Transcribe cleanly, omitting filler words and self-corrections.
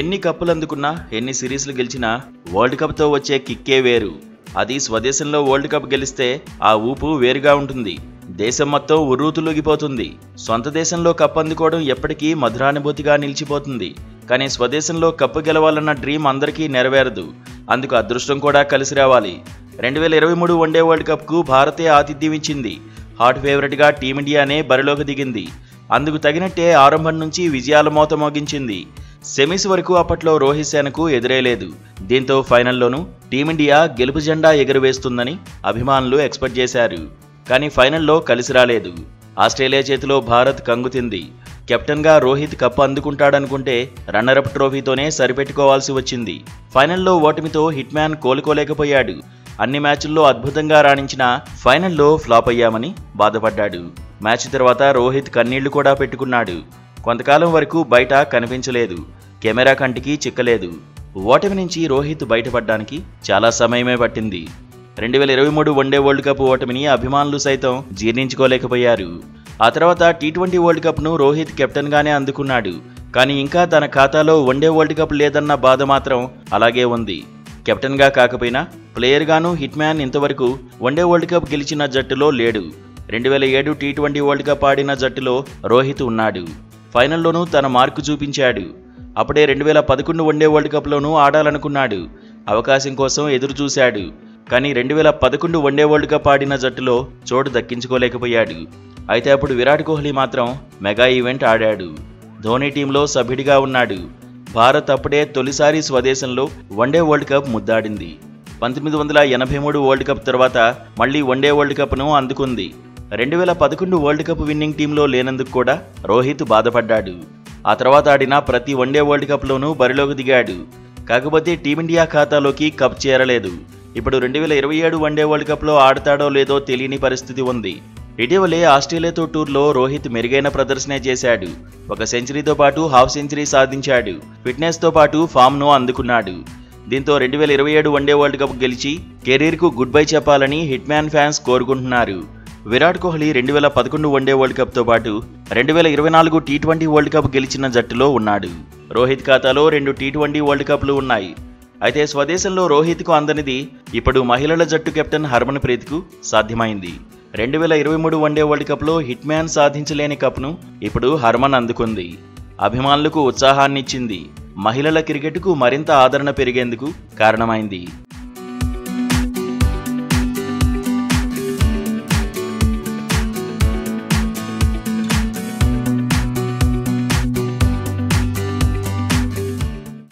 ఎన్ని కప్పులు అందుకున్నా, ఎన్ని సిరీస్లు గెలిచినా వరల్డ్ కప్తో వచ్చే కిక్కే వేరు. అది స్వదేశంలో వరల్డ్ కప్ గెలిస్తే ఆ ఊపు వేరుగా ఉంటుంది. దేశం మొత్తం ఉర్రూతులూగిపోతుంది. సొంత దేశంలో కప్ అందుకోవడం ఎప్పటికీ మధురానుభూతిగా నిలిచిపోతుంది. కానీ స్వదేశంలో కప్పు గెలవాలన్న డ్రీమ్ అందరికీ నెరవేరదు. అందుకు అదృష్టం కూడా కలిసి రావాలి. 2023 వన్డే వరల్డ్ కప్కు భారతే ఆతిథ్యం ఇచ్చింది. హాట్ ఫేవరెట్గా టీమిండియానే బరిలోకి దిగింది. అందుకు తగినట్టే ఆరంభం నుంచి విజయాల మోత మోగించింది. సెమీస్ వరకు అప్పట్లో రోహిత్ సేనకు ఎదురేలేదు. దీంతో ఫైనల్లోనూ టీమిండియా గెలుపు జెండా ఎగురవేస్తుందని అభిమానులు ఎక్స్పెక్ట్ చేశారు. కానీ ఫైనల్లో కలిసి రాలేదు. ఆస్ట్రేలియా చేతిలో భారత్ కంగుతింది. కెప్టెన్గా రోహిత్ కప్ అందుకుంటాడనుకుంటే రన్నరప్ ట్రోఫీతోనే సరిపెట్టుకోవాల్సి వచ్చింది. ఫైనల్లో ఓటమితో హిట్ మ్యాన్ కోలుకోలేకపోయాడు. అన్ని మ్యాచుల్లో అద్భుతంగా రాణించినా ఫైనల్లో ఫ్లాప్ అయ్యామని బాధపడ్డాడు. మ్యాచ్ తర్వాత రోహిత్ కన్నీళ్లు కూడా పెట్టుకున్నాడు. కొంతకాలం వరకు బయట కనిపించలేదు. కెమెరా కంటికి చిక్కలేదు. ఓటమి నుంచి రోహిత్ బయటపడ్డానికి చాలా సమయమే పట్టింది. 2023 వన్డే వరల్డ్ కప్ ఓటమిని అభిమానులు సైతం జీర్ణించుకోలేకపోయారు. ఆ తర్వాత టీ20 వరల్డ్ కప్ను రోహిత్ కెప్టెన్గానే అందుకున్నాడు. కానీ ఇంకా తన ఖాతాలో వన్డే వరల్డ్ కప్ లేదన్న బాధ మాత్రం అలాగే ఉంది. కెప్టెన్గా కాకపోయినా ప్లేయర్గానూ హిట్ మ్యాన్ ఇంతవరకు వన్డే వరల్డ్ కప్ గెలిచిన జట్టులో లేడు. 2007 టీ20 వరల్డ్ కప్ ఆడిన జట్టులో రోహిత్ ఉన్నాడు. ఫైనల్లోనూ తన మార్కు చూపించాడు. అప్పుడే 2011 వన్డే వరల్డ్ కప్లోనూ ఆడాలనుకున్నాడు. అవకాశం కోసం ఎదురు చూశాడు. కానీ 2011 వన్డే వరల్డ్ కప్ ఆడిన జట్టులో చోటు దక్కించుకోలేకపోయాడు. అయితే అప్పుడు విరాట్ కోహ్లీ మాత్రం మెగా ఈవెంట్ ఆడాడు. ధోనీ టీంలో సభ్యుడిగా ఉన్నాడు. భారత్ అప్పుడే తొలిసారి స్వదేశంలో వన్డే వరల్డ్ కప్ ముద్దాడింది. 1983 వరల్డ్ కప్ తర్వాత మళ్లీ వన్డే వరల్డ్ కప్ను అందుకుంది. 2011 వరల్డ్ కప్ విన్నింగ్ టీంలో లేనందుకు కూడా రోహిత్ బాధపడ్డాడు. ఆ తర్వాత ఆడిన ప్రతి వన్డే వరల్డ్ కప్లోనూ బరిలోకి దిగాడు. కాకపోతే టీమిండియా ఖాతాలోకి కప్ చేరలేదు. ఇప్పుడు 2027 వన్డే వరల్డ్ కప్లో ఆడతాడో లేదో తెలియని పరిస్థితి ఉంది. ఇటీవలే ఆస్ట్రేలియాతో టూర్లో రోహిత్ మెరుగైన ప్రదర్శనే చేశాడు. ఒక సెంచరీతో పాటు హాఫ్ సెంచరీ సాధించాడు. ఫిట్నెస్తో పాటు ఫామ్ను అందుకున్నాడు. దీంతో 2027 వన్డే వరల్డ్ కప్ గెలిచి కెరీర్కు గుడ్ బై చెప్పాలని హిట్ మ్యాన్ ఫ్యాన్స్ కోరుకుంటున్నారు. విరాట్ కోహ్లీ 2011 వన్డే వరల్డ్ కప్తో పాటు 2024 టీ20 వరల్డ్ కప్ గెలిచిన జట్టులో ఉన్నాడు. రోహిత్ ఖాతాలో 2 టీ20 వరల్డ్ కప్లు ఉన్నాయి. అయితే స్వదేశంలో రోహిత్కు అందనిది ఇప్పుడు మహిళల జట్టు కెప్టెన్ హర్మన్ ప్రీత్కు సాధ్యమైంది. 2023 వన్డే వరల్డ్ కప్లో హిట్ మ్యాన్ సాధించలేని కప్ను ఇప్పుడు హర్మన్ అందుకుంది. అభిమానులకు ఉత్సాహాన్నిచ్చింది. మహిళల క్రికెట్కు మరింత ఆదరణ పెరిగేందుకు కారణమైంది.